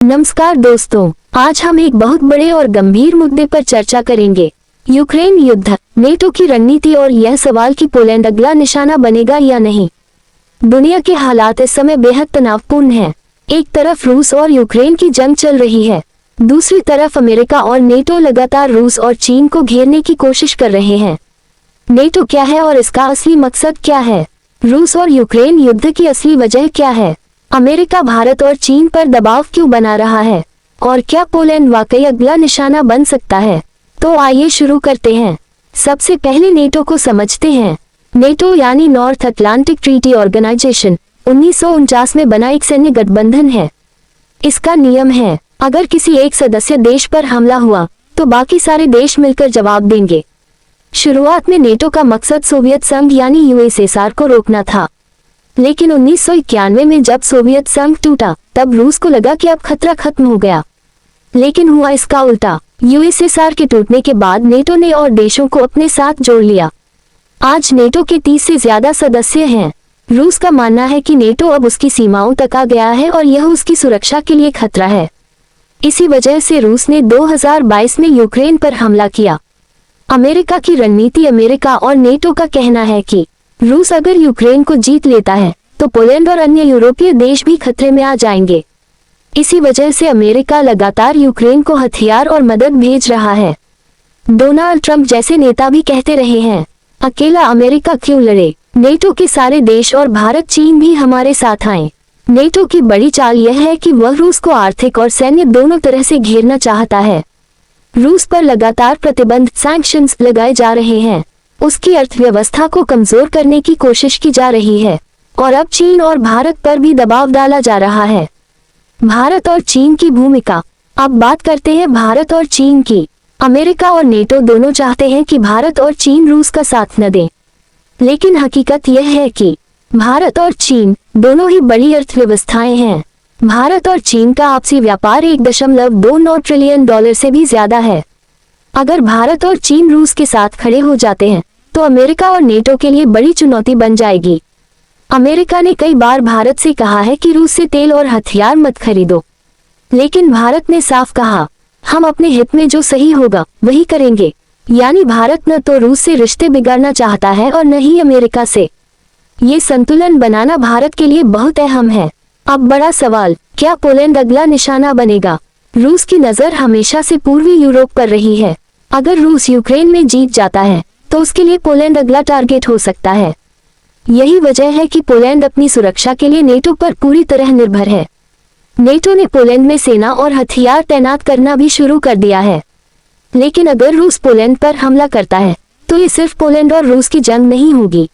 नमस्कार दोस्तों, आज हम एक बहुत बड़े और गंभीर मुद्दे पर चर्चा करेंगे। यूक्रेन युद्ध, नेटो की रणनीति और यह सवाल कि पोलैंड अगला निशाना बनेगा या नहीं। दुनिया के हालात इस समय बेहद तनावपूर्ण हैं। एक तरफ रूस और यूक्रेन की जंग चल रही है, दूसरी तरफ अमेरिका और नेटो लगातार रूस और चीन को घेरने की कोशिश कर रहे हैं। नेटो क्या है और इसका असली मकसद क्या है? रूस और यूक्रेन युद्ध की असली वजह क्या है? अमेरिका भारत और चीन पर दबाव क्यों बना रहा है? और क्या पोलैंड वाकई अगला निशाना बन सकता है? तो आइए शुरू करते हैं। सबसे पहले नेटो को समझते हैं। नेटो यानी नॉर्थ अटलांटिक ट्रीटी ऑर्गेनाइजेशन 1949 में बना एक सैन्य गठबंधन है। इसका नियम है, अगर किसी एक सदस्य देश पर हमला हुआ तो बाकी सारे देश मिलकर जवाब देंगे। शुरुआत में नेटो का मकसद सोवियत संघ यानी यूएसएसआर को रोकना था, लेकिन 1991 में जब सोवियत संघ टूटा तब रूस को लगा कि अब खतरा खत्म हो गया। लेकिन हुआ इसका उल्टा। यूएसएसआर के टूटने के बाद नेटो ने और देशों को अपने साथ जोड़ लिया। आज नेटो के 30 से ज्यादा सदस्य हैं। रूस का मानना है कि नेटो अब उसकी सीमाओं तक आ गया है और यह उसकी सुरक्षा के लिए खतरा है। इसी वजह से रूस ने 2022 में यूक्रेन पर हमला किया। अमेरिका की रणनीति। अमेरिका और नेटो का कहना है कि रूस अगर यूक्रेन को जीत लेता है तो पोलैंड और अन्य यूरोपीय देश भी खतरे में आ जाएंगे। इसी वजह से अमेरिका लगातार यूक्रेन को हथियार और मदद भेज रहा है। डोनाल्ड ट्रंप जैसे नेता भी कहते रहे हैं, अकेला अमेरिका क्यों लड़े, नेटो के सारे देश और भारत चीन भी हमारे साथ आए। नेटो की बड़ी चाल यह है कि वह रूस को आर्थिक और सैन्य दोनों तरह से घेरना चाहता है। रूस पर लगातार प्रतिबंध सैंक्शंस लगाए जा रहे हैं। उसकी अर्थव्यवस्था को कमजोर करने की कोशिश की जा रही है और अब चीन और भारत पर भी दबाव डाला जा रहा है। भारत और चीन की भूमिका। अब बात करते हैं भारत और चीन की। अमेरिका और नेटो दोनों चाहते हैं कि भारत और चीन रूस का साथ न दें, लेकिन हकीकत यह है कि भारत और चीन दोनों ही बड़ी अर्थव्यवस्थाएं हैं। भारत और चीन का आपसी व्यापार $1.29 ट्रिलियन से भी ज्यादा है। अगर भारत और चीन रूस के साथ खड़े हो जाते हैं तो अमेरिका और नेटो के लिए बड़ी चुनौती बन जाएगी। अमेरिका ने कई बार भारत से कहा है कि रूस से तेल और हथियार मत खरीदो, लेकिन भारत ने साफ कहा, हम अपने हित में जो सही होगा वही करेंगे। यानी भारत न तो रूस से रिश्ते बिगाड़ना चाहता है और न ही अमेरिका से। ये संतुलन बनाना भारत के लिए बहुत अहम है। अब बड़ा सवाल, क्या पोलैंड अगला निशाना बनेगा? रूस की नजर हमेशा से पूर्वी यूरोप पर रही है। अगर रूस यूक्रेन में जीत जाता है तो उसके लिए पोलैंड अगला टारगेट हो सकता है। यही वजह है कि पोलैंड अपनी सुरक्षा के लिए नेटो पर पूरी तरह निर्भर है। नेटो ने पोलैंड में सेना और हथियार तैनात करना भी शुरू कर दिया है। लेकिन अगर रूस पोलैंड पर हमला करता है तो ये सिर्फ पोलैंड और रूस की जंग नहीं होगी,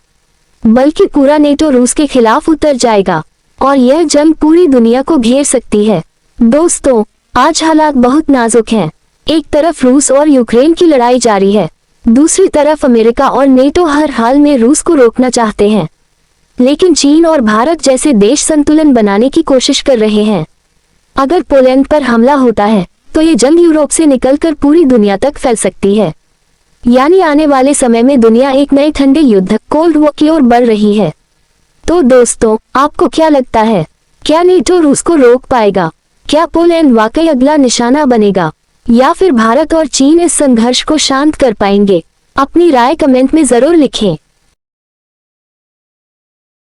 बल्कि पूरा नेटो रूस के खिलाफ उतर जाएगा और यह जंग पूरी दुनिया को घेर सकती है। दोस्तों, आज हालात बहुत नाजुक हैं। एक तरफ रूस और यूक्रेन की लड़ाई जारी है, दूसरी तरफ अमेरिका और नेटो हर हाल में रूस को रोकना चाहते हैं। लेकिन चीन और भारत जैसे देश संतुलन बनाने की कोशिश कर रहे हैं। अगर पोलैंड पर हमला होता है तो ये जंग यूरोप से निकलकर पूरी दुनिया तक फैल सकती है। यानी आने वाले समय में दुनिया एक नए ठंडे युद्ध कोल्ड वॉर की ओर बढ़ रही है। तो दोस्तों, आपको क्या लगता है, क्या नेटो रूस को रोक पाएगा? क्या पोलैंड वाकई अगला निशाना बनेगा, या फिर भारत और चीन इस संघर्ष को शांत कर पाएंगे? अपनी राय कमेंट में जरूर लिखें।